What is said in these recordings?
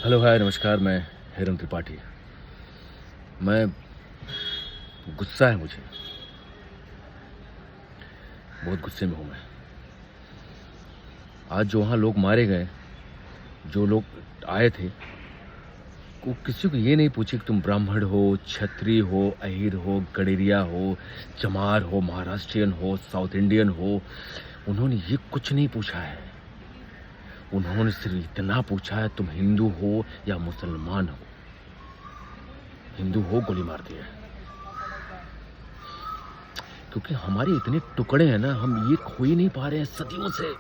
Hello hi नमस्कार। मैं हिरन त्रिपाठी। मैं गुस्सा है मुझे, बहुत गुस्से में हूँ मैं। आज जो वहाँ लोग मारे गए, जो लोग आए थे, वो किसी को ये नहीं पूछे कि तुम ब्राह्मण हो, क्षत्रिय हो, अहीर हो, गडेरिया हो, चमार हो, महाराष्ट्रियन हो, साउथ इंडियन हो। उन्होंने ये कुछ नहीं पूछा है। उन्होंने सिर्फ इतना पूछा है तुम हिंदू हो या मुसलमान हो। हिंदू हो, गोली मार दिया। क्योंकि हमारे इतने टुकड़े हैं ना, हम ये खो ही नहीं पा रहे हैं सदियों से।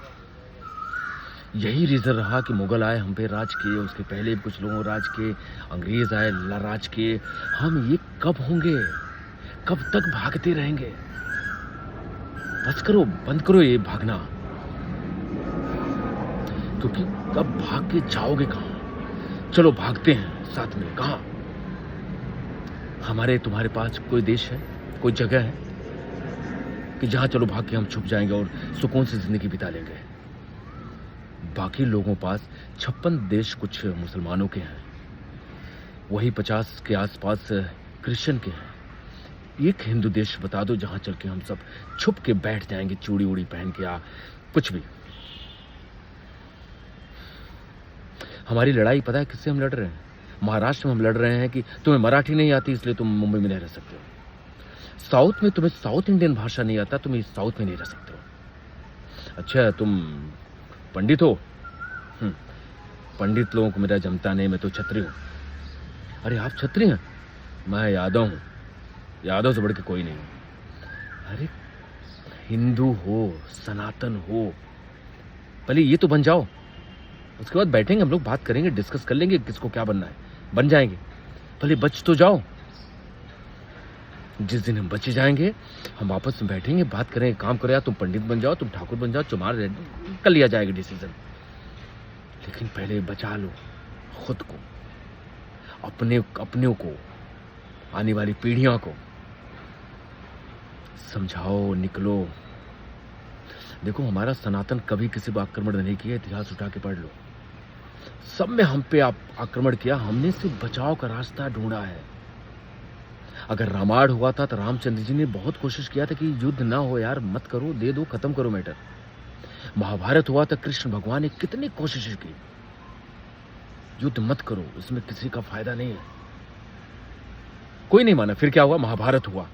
यही रीजन रहा कि मुगल आए, हम पे राज किए, उसके पहले भी कुछ लोगों राज किए, अंग्रेज आए, राज किए। हम ये कब होंगे? कब तक भागते रहेंगे? बस करो, बंद करो ये भागना। क्योंकि कब भाग के जाओगे कहां? चलो भागते हैं साथ में। कहां? हमारे तुम्हारे पास कोई देश है, कोई जगह है कि जहां चलो भाग के हम छुप जाएंगे और सुकून से जिंदगी बिता लेंगे? बाकी लोगों पास 56 देश कुछ मुसलमानों के हैं, वही 50 के आसपास क्रिश्चियन के हैं। एक हिंदू देश बता दो जहां चल के हम सब छुप के बैठ जाएंगे, चूड़ी उड़ी पहन के या कुछ भी। हमारी लड़ाई पता है किससे हम लड़ रहे हैं? महाराष्ट्र में हम लड़ रहे हैं कि तुम्हें मराठी नहीं आती इसलिए तुम मुंबई में नहीं रह सकते हो। साउथ में तुम्हें साउथ इंडियन भाषा नहीं आता, तुम इस साउथ में नहीं रह सकते हो। अच्छा, तुम पंडित हो? पंडित लोगों को मेरा जमता नहीं, मैं तो छत्री हूं। अरे आप छत्री हैं? मैं यादव हूं। यादव से बढ़ के कोई नहीं। अरे हिंदू हो, सनातन हो, पहले ये तो बन जाओ। उसके बाद बैठेंगे हम लोग, बात करेंगे, डिस्कस कर लेंगे किसको क्या बनना है, बन जाएंगे। पहले बच तो जाओ। जिस दिन हम बचे जाएंगे, हम वापस में बैठेंगे, बात करेंगे, काम करो। या तुम पंडित बन जाओ, तुम ठाकुर बन जाओ, चमार, कर लिया जाएगा डिसीजन। लेकिन पहले बचा लो खुद को, अपने को, आने वाली पीढ़ियों को समझाओ, निकलो। देखो, हमारा सनातन कभी किसी पर आक्रमण नहीं किया, इतिहास उठा के पढ़ लो। सब में हम पे आक्रमण किया, हमने सिर्फ बचाव का रास्ता ढूंढा है। अगर रामायण हुआ था तो रामचंद्र जी ने बहुत कोशिश किया था कि युद्ध ना हो यार, मत करो, दे दो, खत्म करो मैटर। महाभारत हुआ था, कृष्ण भगवान ने कितनी कोशिश की, युद्ध मत करो, इसमें किसी का फायदा नहीं है। कोई नहीं माना। फिर क्या हुआ? महाभारत हुआ।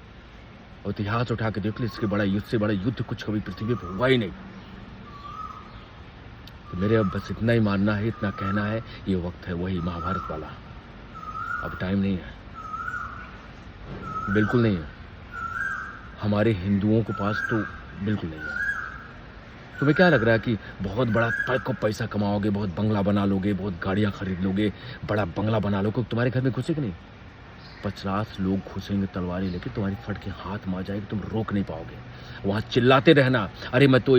और इतिहास उठा के देख लो, इसके बड़ा युद्ध से बड़ा युद्ध कुछ कभी पृथ्वी पर हुआ ही नहीं। तो मेरे अब बस इतना ही मानना है, इतना कहना है, ये वक्त है वही महाभारत वाला। अब टाइम नहीं है, बिल्कुल नहीं है। हमारे हिंदुओं के पास तो बिल्कुल नहीं है। तुम्हें क्या लग रहा है कि बहुत बड़ा पैसा कमाओगे, बहुत बंगला बना लोगे, बहुत गाड़ियां खरीद लोगे, बड़ा बंगला बना लोगे, तुम्हारे घर में घुसेगा नहीं? 50 लोग घुसेंगे तलवारें लेके, तुम्हारी फट के हाथ मार जाएगी, तुम रोक नहीं पाओगे। वहां चिल्लाते रहना, अरे मैं तो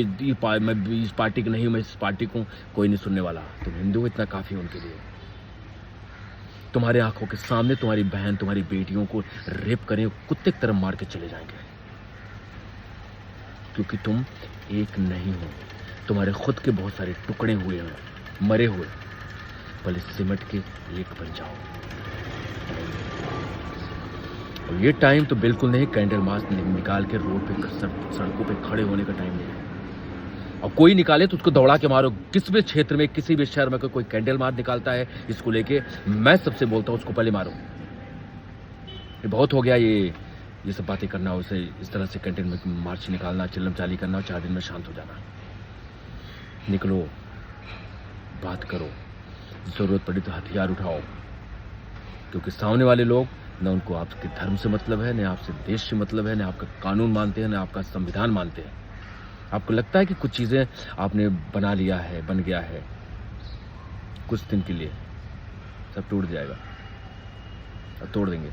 मैं इस पार्टी की नहीं हूं, मैं इस पार्टी को। कोई नहीं सुनने वाला। तुम हिंदू हो, इतना काफी उनके लिए। तुम्हारे आंखों के सामने तुम्हारी बहन, तुम्हारी बेटियों को रेप करें, कुत्ते की तरह मार के चले जाएंगे। क्योंकि तुम एक नहीं हो, तुम्हारे खुद के बहुत सारे टुकड़े हुए हैं, मरे हुए। पहले सिमट के एक बन जाओ। और ये टाइम तो बिल्कुल नहीं कैंडल मार्च निकाल के रोड पे, सड़कों पे खड़े होने का टाइम नहीं है। और कोई निकाले तो उसको दौड़ा के मारो। किस भी क्षेत्र में, किसी भी शहर में कोई कैंडल मार्च निकालता है इसको लेके, मैं सबसे बोलता हूं उसको पहले मारो। ये बहुत हो गया ये सब बातें करना, उसे इस तरह से कैंडल में मार्च निकालना, चिल्लम चाली करना, 4 दिन में शांत हो जाना। निकलो, बात करो, जरूरत पड़ी तो हथियार उठाओ। क्योंकि सामने वाले लोग, न उनको आपके धर्म से मतलब है, न आपसे देश से मतलब है, न आपका कानून मानते हैं, न आपका संविधान मानते हैं। आपको लगता है कि कुछ चीजें आपने बना लिया है, बन गया है, कुछ दिन के लिए सब टूट जाएगा, अब तोड़ देंगे।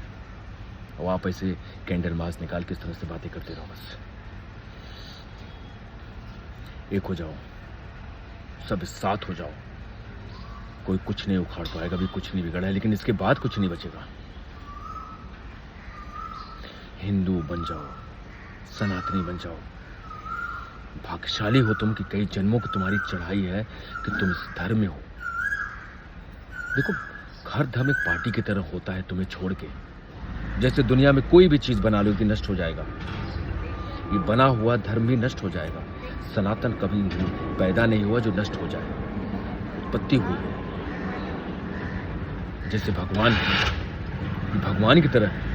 और आप ऐसे कैंडल मार्च निकाल के इस तरह से बातें करते रहो। बस एक हो जाओ, सब साथ हो जाओ। कोई कुछ नहीं उखाड़ पाएगा, अभी कुछ नहीं बिगड़ा है, लेकिन इसके बाद कुछ नहीं बचेगा। हिंदू बन जाओ, सनातनी बन जाओ। भाग्यशाली हो तुम कि कई जन्मों की तुम्हारी चढ़ाई है कि तुम इस धर्म में हो। देखो, हर धर्म एक पार्टी की तरह होता है तुम्हें छोड़ के। जैसे दुनिया में कोई भी चीज बना लो कि नष्ट हो जाएगा, ये बना हुआ धर्म भी नष्ट हो जाएगा। सनातन कभी भी पैदा नहीं हुआ जो नष्ट हो जाए, उत्पत्ति हुई है। जैसे भगवान है, ये भगवान की तरह है।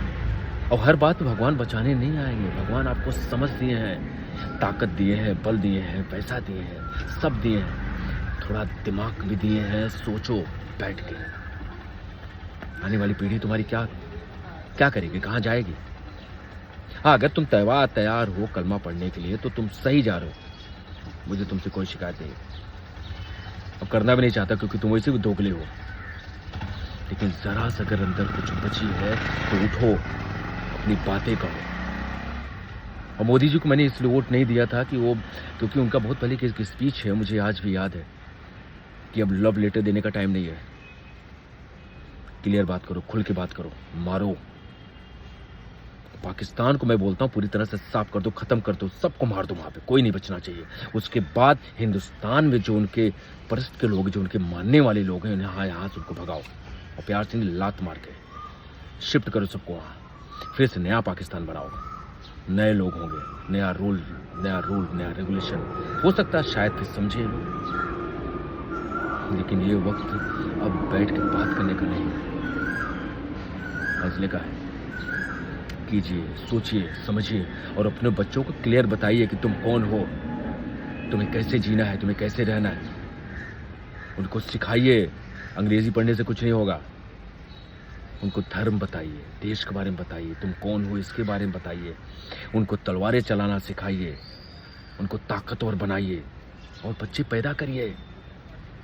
और हर बात में भगवान बचाने नहीं आएंगे। भगवान आपको समझ दिए हैं, ताकत दिए हैं, बल दिए हैं, पैसा दिए हैं, सब दिए हैं, थोड़ा दिमाग भी दिए हैं। सोचो बैठ के, आने वाली पीढ़ी तुम्हारी क्या क्या करेगी, कहाँ जाएगी। हाँ, अगर तुम तैयार हो कलमा पढ़ने के लिए तो तुम सही जा रहे हो, मुझे तुमसे कोई शिकायत नहीं। अब करना भी नहीं चाहता क्योंकि तुम वैसे भी दोगले हो। लेकिन जरा सा अगर अंदर कुछ बची है तो उठो, अपनी बातें कहो। और मोदी जी को मैंने इसलिए वोट नहीं दिया था कि वो, क्योंकि उनका बहुत पहले की स्पीच है, मुझे आज भी याद है कि अब लव लेटर देने का टाइम नहीं है। क्लियर बात करो, खुल के बात करो, मारो। पाकिस्तान को मैं बोलता हूं पूरी तरह से साफ कर दो, खत्म कर दो, सबको मार दो, वहां पे कोई नहीं बचना चाहिए। उसके बाद हिंदुस्तान में जो उनके परस्त के लोग, जो उनके मानने वाले लोग हैं, उन्हें यहाँ से उनको भगाओ और प्यार से लात मार के शिफ्ट करो सबको वहां। फिर से नया पाकिस्तान बनाओ, नए लोग होंगे, नया रूल, नया रेगुलेशन हो सकता है, शायद फिर समझे लोग। लेकिन ये वक्त अब बैठ के बात करने का नहीं, फैसले का है। कीजिए, सोचिए, समझिए और अपने बच्चों को क्लियर बताइए कि तुम कौन हो, तुम्हें कैसे जीना है, तुम्हें कैसे रहना है। उनको सिखाइए, अंग्रेजी पढ़ने से कुछ नहीं होगा। उनको धर्म बताइए, देश के बारे में बताइए, तुम कौन हो इसके बारे में बताइए। उनको तलवारें चलाना सिखाइए, उनको ताकतवर बनाइए और बच्चे पैदा करिए।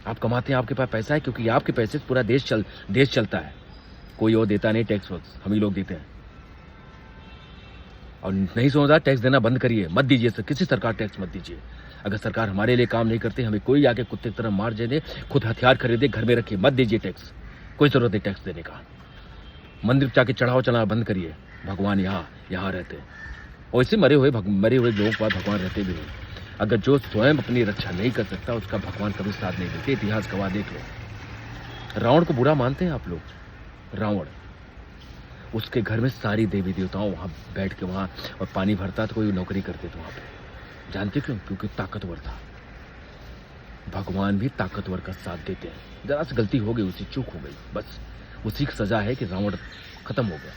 आप कमाते हैं, आपके पास पैसा है, क्योंकि आपके पैसे से पूरा देश चलता है। कोई और देता नहीं, टैक्स हम ही लोग देते हैं। और नहीं समझा, टैक्स देना बंद करिए, मत दीजिए सर, किसी सरकार टैक्स मत दीजिए। अगर सरकार हमारे लिए काम नहीं करती, हमें कोई आके कुत्ते की तरह मार दे, खुद हथियार खरीदे, घर में रखिए, मत दीजिए टैक्स। कोई जरूरत नहीं टैक्स देने का। मंदिर जाके चढ़ाओ चलाना बंद करिए। भगवान यहाँ रहते हैं, और इसे मरे हुए लोगों के पास भगवान रहते भी नहीं। अगर जो स्वयं अपनी रक्षा नहीं कर सकता, उसका भगवान कभी साथ नहीं देते। इतिहास गवाह देख लो। रावण को बुरा मानते हैं आप लोग। रावण, उसके घर में सारी देवी देवताओं वहां बैठ के वहां और पानी भरता तो कोई नौकरी करते थे वहां पे। जानते क्यों? क्योंकि ताकतवर था। भगवान भी ताकतवर का साथ देते हैं। जरा सी गलती हो गई, उसी चूक हो गई, बस उसी की सजा है कि रावण खत्म हो गया।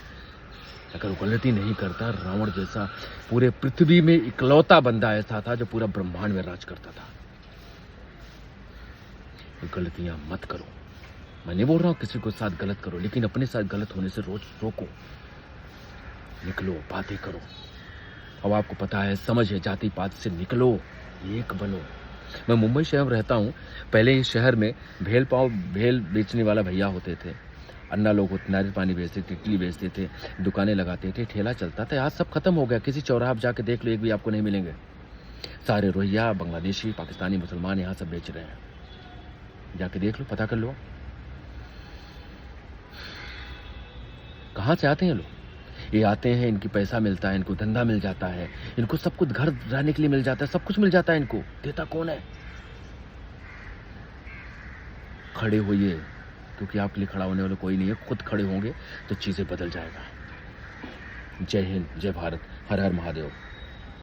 अगर वो गलती नहीं करता, रावण जैसा पूरे पृथ्वी में इकलौता बंदा ऐसा था जो पूरा ब्रह्मांड में राज करता था। गलतियां मत करो। मैं नहीं बोल रहा हूं किसी को साथ गलत करो, लेकिन अपने साथ गलत होने से रोज रोको, निकलो, बातें करो। अब आपको पता है, समझ है, जाति पात से निकलो, एक बनो। मैं मुंबई शहर में रहता हूं। पहले इस शहर में भेल बेचने वाला भैया होते थे, अन्ना लोग होते, नारियल पानी बेचते थे, इडली बेचते थे, दुकानें लगाते थे, ठेला चलता था। आज सब खत्म हो गया। किसी चौराहा आप जाके देख लो, एक भी आपको नहीं मिलेंगे। सारे रोहिंग्या, बांग्लादेशी, पाकिस्तानी मुसलमान यहाँ सब बेच रहे हैं। जाके देख लो, पता कर लो कहाँ से आते हैं लोग। ये आते हैं, इनकी पैसा मिलता है, इनको धंधा मिल जाता है, इनको सब कुछ, घर रहने के लिए मिल जाता है, सब कुछ मिल जाता है इनको। देता कौन है? खड़े होइए, क्योंकि आपके लिए खड़ा होने वाला कोई नहीं है। खुद खड़े होंगे तो चीजें बदल जाएगा। जय हिंद, जय भारत, हर हर महादेव।